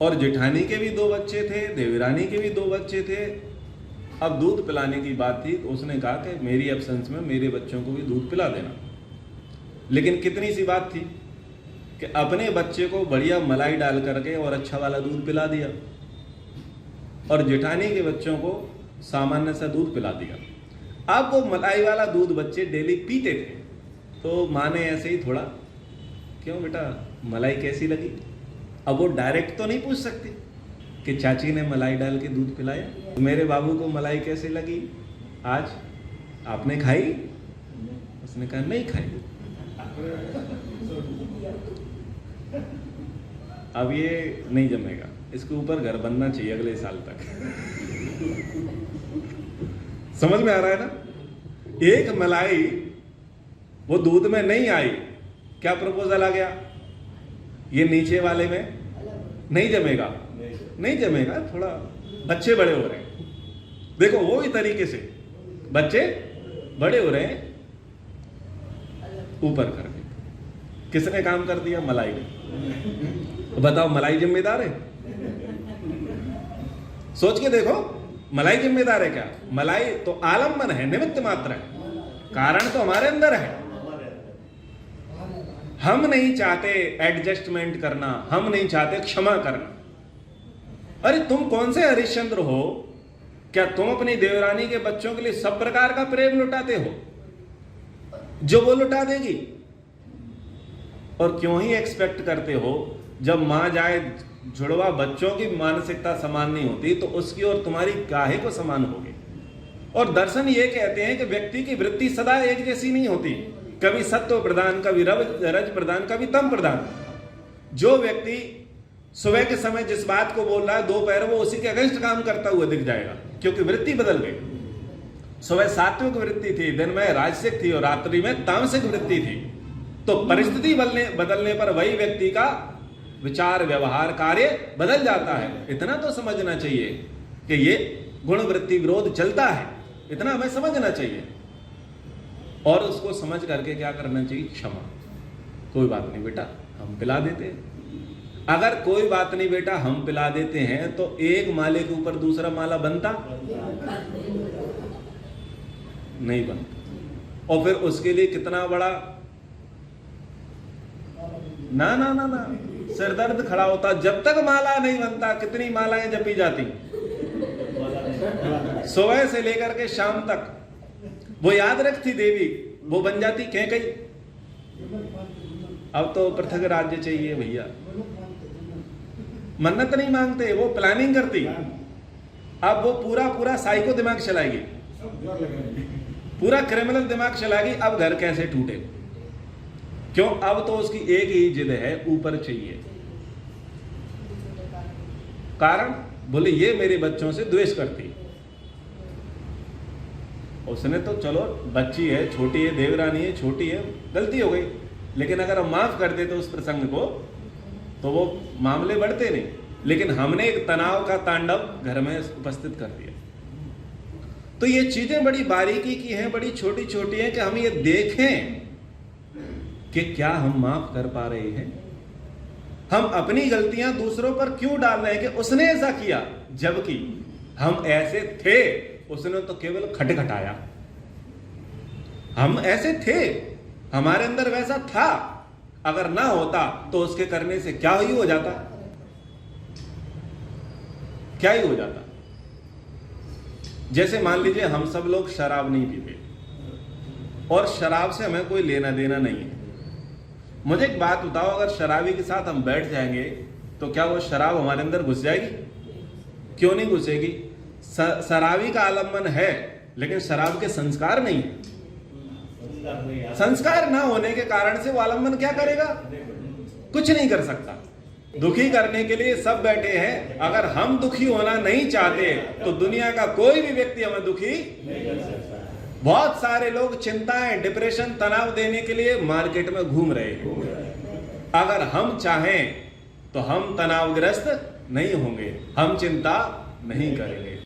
और जेठानी के भी 2 बच्चे थे, देवरानी के भी 2 बच्चे थे। अब दूध पिलाने की बात थी तो उसने कहा कि मेरी एब्सेंस में मेरे बच्चों को भी दूध पिला देना। लेकिन कितनी सी बात थी कि अपने बच्चे को बढ़िया मलाई डाल करके और अच्छा वाला दूध पिला दिया और जेठानी के बच्चों को सामान्य सा दूध पिला दिया। अब वो मलाई वाला दूध बच्चे डेली पीते थे, तो माँ ने ऐसे ही थोड़ा, क्यों बेटा मलाई कैसी लगी? अब वो डायरेक्ट तो नहीं पूछ सकती कि चाची ने मलाई डाल के दूध पिलाया, तो मेरे बाबू को मलाई कैसी लगी आज, आपने खाई? उसने कहा नहीं खाई। अब ये नहीं जमेगा, इसके ऊपर घर बनना चाहिए अगले साल तक। समझ में आ रहा है ना? एक मलाई वो दूध में नहीं आई, क्या प्रपोजल आ गया? ये नीचे वाले में नहीं जमेगा, नहीं जमेगा। थोड़ा बच्चे बड़े हो रहे हैं, देखो वो ही तरीके से बच्चे बड़े हो रहे हैं, ऊपर करके किसने काम कर दिया? मलाई ने। तो बताओ मलाई जिम्मेदार है? सोच के देखो, मलाई जिम्मेदार है क्या? मलाई तो आलम्बन है, निमित्त मात्र है, कारण तो हमारे अंदर है। हम नहीं चाहते एडजस्टमेंट करना, हम नहीं चाहते क्षमा करना। अरे तुम कौन से हरिश्चंद्र हो? क्या तुम अपनी देवरानी के बच्चों के लिए सब प्रकार का प्रेम लुटाते हो जो वो लुटा देगी? और क्यों ही एक्सपेक्ट करते हो जब मां जाए जुड़वा बच्चों की मानसिकता समान नहीं होती तो उसकी और तुम्हारी काहे को समान होगी? और दर्शन ये कहते हैं कि व्यक्ति की वृत्ति सदा एक जैसी नहीं होती, कभी सत्व प्रधान, कभी रज प्रधान, कभी तम प्रधान। जो व्यक्ति सुबह के समय जिस बात को बोल रहा है दोपहर वो उसी के अगेंस्ट काम करता हुआ दिख जाएगा, क्योंकि वृत्ति बदल गई। सुबह सात्विक वृत्ति थी, दिन में राजसिक थी और रात्रि में तामसिक वृत्ति थी। तो परिस्थिति बदलने पर वही व्यक्ति का विचार, व्यवहार, कार्य बदल जाता है। इतना तो समझना चाहिए कि ये गुण वृत्ति विरोध चलता है, इतना हमें समझना चाहिए। और उसको समझ करके क्या करना चाहिए? क्षमा। कोई बात नहीं बेटा, हम पिला देते हैं। अगर कोई बात नहीं बेटा हम पिला देते हैं तो एक माले के ऊपर दूसरा माला बनता नहीं बनता। और फिर उसके लिए कितना बड़ा ना ना ना ना सिरदर्द खड़ा होता। जब तक माला नहीं बनता, कितनी मालाएं जपी जाती, सुबह से लेकर के शाम तक। वो याद रखती देवी, वो बन जाती कैकई। अब तो पृथक राज्य चाहिए भैया, मन्नत नहीं मांगते, वो प्लानिंग करती। अब वो पूरा साइको दिमाग चलाएगी, पूरा क्रिमिनल दिमाग चलाएगी। अब घर कैसे टूटे? क्यों? अब तो उसकी एक ही जिद है, ऊपर चाहिए। कारण बोले ये मेरे बच्चों से द्वेष करती। उसने तो चलो बच्ची है, छोटी है, देवरानी है, छोटी है, गलती हो गई, लेकिन अगर हम माफ कर देते उस प्रसंग को तो वो मामले बढ़ते नहीं। लेकिन हमने एक तनाव का तांडव घर में उपस्थित कर दिया। तो ये चीजें बड़ी बारीकी की हैं, बड़ी छोटी छोटी हैं कि हम ये देखें कि क्या हम माफ कर पा रहे हैं। हम अपनी गलतियां दूसरों पर क्यों डाल रहे हैं कि उसने ऐसा किया, जबकि हम ऐसे थे, उसने तो केवल खटखटाया। हम ऐसे थे, हमारे अंदर वैसा था। अगर ना होता तो उसके करने से क्या ही हो जाता, क्या ही हो जाता। जैसे मान लीजिए हम सब लोग शराब नहीं पीते और शराब से हमें कोई लेना देना नहीं है। मुझे एक बात बताओ, अगर शराबी के साथ हम बैठ जाएंगे तो क्या वो शराब हमारे अंदर घुस जाएगी? क्यों नहीं घुसेगी? शराबी का आलम्बन है, लेकिन शराब के संस्कार नहीं है। संस्कार ना होने के कारण से वो आलम्बन क्या करेगा? कुछ नहीं कर सकता। दुखी करने के लिए सब बैठे हैं। अगर हम दुखी होना नहीं चाहते तो दुनिया का कोई भी व्यक्ति हमें दुखी नहीं कर सकता। बहुत सारे लोग चिंताएं, डिप्रेशन, तनाव देने के लिए मार्केट में घूम रहे हैं। अगर हम चाहें तो हम तनावग्रस्त नहीं होंगे, हम चिंता नहीं करेंगे।